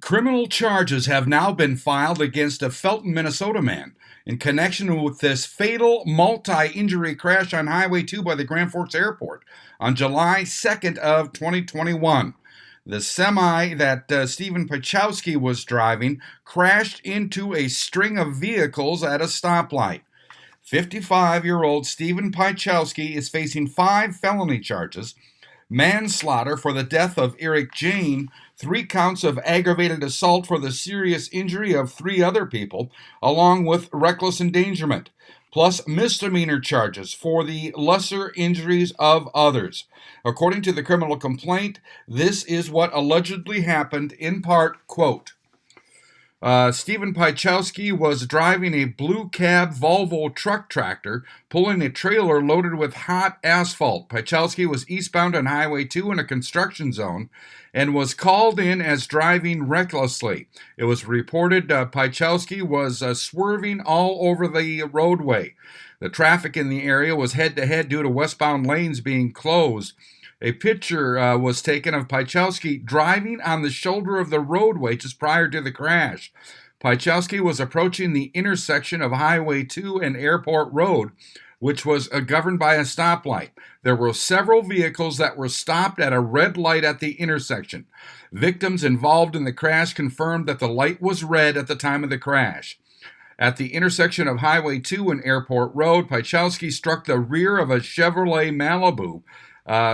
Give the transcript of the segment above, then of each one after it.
Criminal charges have now been filed against a Felton, Minnesota man in connection with this fatal multi-injury crash on Highway 2 by the Grand Forks Airport on July 2nd of 2021. The semi that Stephen Pachowski was driving crashed into a string of vehicles at a stoplight. 55-year-old Stephen Pachowski is facing 5 felony charges: manslaughter for the death of Eric Jane, 3 counts of aggravated assault for the serious injury of 3 other people, along with reckless endangerment, plus misdemeanor charges for the lesser injuries of others. According to the criminal complaint, this is what allegedly happened, in part, quote, Stephen Pachowski was driving a blue cab Volvo truck tractor, pulling a trailer loaded with hot asphalt. Pachowski was eastbound on Highway 2 in a construction zone and was called in as driving recklessly. It was reported Pachowski was swerving all over the roadway. The traffic in the area was head-to-head due to westbound lanes being closed. A picture was taken of Pachowski driving on the shoulder of the roadway just prior to the crash. Pachowski was approaching the intersection of Highway 2 and Airport Road, which was governed by a stoplight. There were several vehicles that were stopped at a red light at the intersection. Victims involved in the crash confirmed that the light was red at the time of the crash. At the intersection of Highway 2 and Airport Road, Pachowski struck the rear of a Chevrolet Malibu,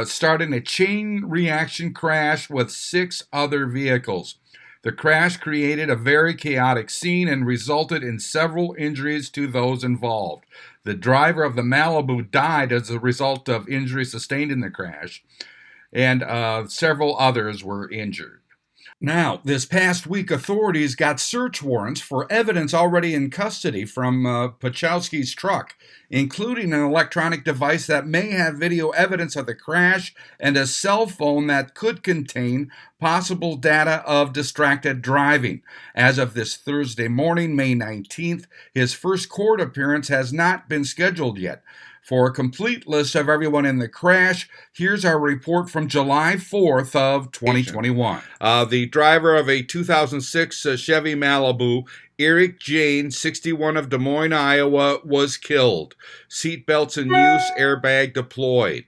starting a chain reaction crash with 6 other vehicles. The crash created a very chaotic scene and resulted in several injuries to those involved. The driver of the Malibu died as a result of injuries sustained in the crash, and several others were injured. Now, this past week, authorities got search warrants for evidence already in custody from Pachowski's truck, including an electronic device that may have video evidence of the crash and a cell phone that could contain possible data of distracted driving. As of this Thursday morning, May 19th, his first court appearance has not been scheduled yet. For a complete list of everyone in the crash, here's our report from July 4th of 2021. The driver of a 2006 Chevy Malibu, Eric Jane, 61 of Des Moines, Iowa, was killed. Seatbelts in use, airbag deployed.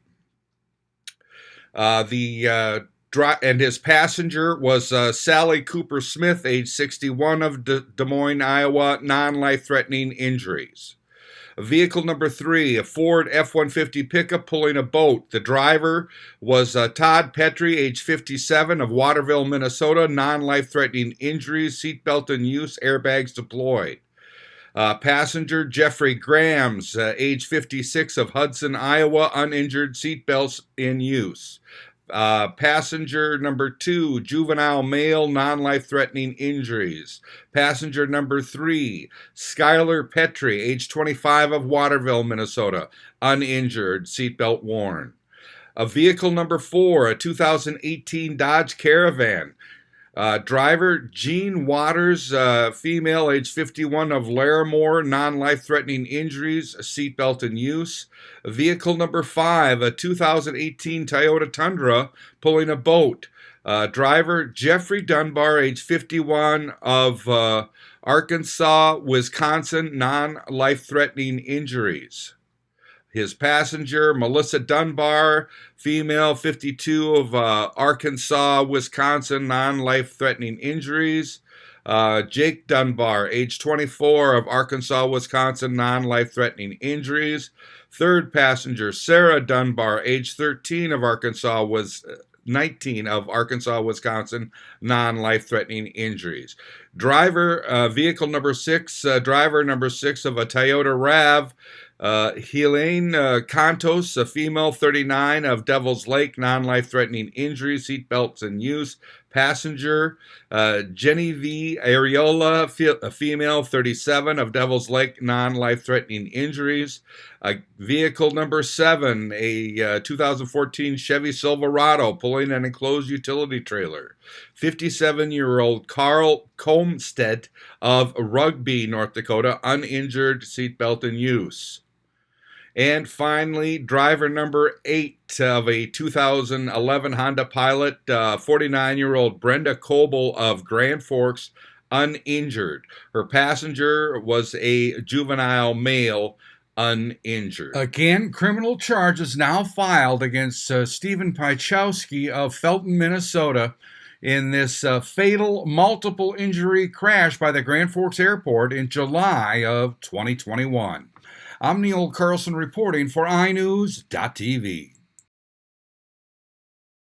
And his passenger was Sally Cooper Smith, age 61 of Des Moines, Iowa, non-life-threatening injuries. Vehicle number 3, a Ford F-150 pickup pulling a boat. The driver was Todd Petrie, age 57, of Waterville, Minnesota, non-life-threatening injuries, seatbelt in use, airbags deployed. Passenger Jeffrey Grams, age 56, of Hudson, Iowa, uninjured, seatbelts in use. Passenger number 2, juvenile male, non-life-threatening injuries. Passenger number 3, Skylar Petrie, age 25, of Waterville, Minnesota, uninjured, seatbelt worn. Vehicle number 4, a 2018 Dodge Caravan. Driver Jean Waters, female, age 51, of Larimore, non-life-threatening injuries, seatbelt in use. Vehicle number 5, a 2018 Toyota Tundra, pulling a boat. Driver Jeffrey Dunbar, age 51, of Arkansas, Wisconsin, non-life-threatening injuries. His passenger, Melissa Dunbar, female, 52, of Arkansas, Wisconsin, non-life-threatening injuries. Jake Dunbar, age 24, of Arkansas, Wisconsin, non-life-threatening injuries. Third passenger, Sarah Dunbar, age 13, of Arkansas, 19 of Arkansas, Wisconsin, non-life-threatening injuries. Driver, vehicle number 6, driver number 6 of a Toyota RAV, Helene Contos, a female, 39, of Devil's Lake, non-life-threatening injuries, seatbelts in use. Passenger, Jenny V. Areola, a female, 37, of Devil's Lake, non-life-threatening injuries. Vehicle number 7, a 2014 Chevy Silverado, pulling an enclosed utility trailer. 57-year-old Carl Comstead of Rugby, North Dakota, uninjured, seatbelt in use. And finally, driver number 8 of a 2011 Honda Pilot, 49-year-old Brenda Coble of Grand Forks, uninjured. Her passenger was a juvenile male, uninjured. Again, criminal charges now filed against Stephen Piechowski of Felton, Minnesota, in this fatal multiple injury crash by the Grand Forks Airport in July of 2021. I'm Neil Carlson reporting for iNewZ.TV.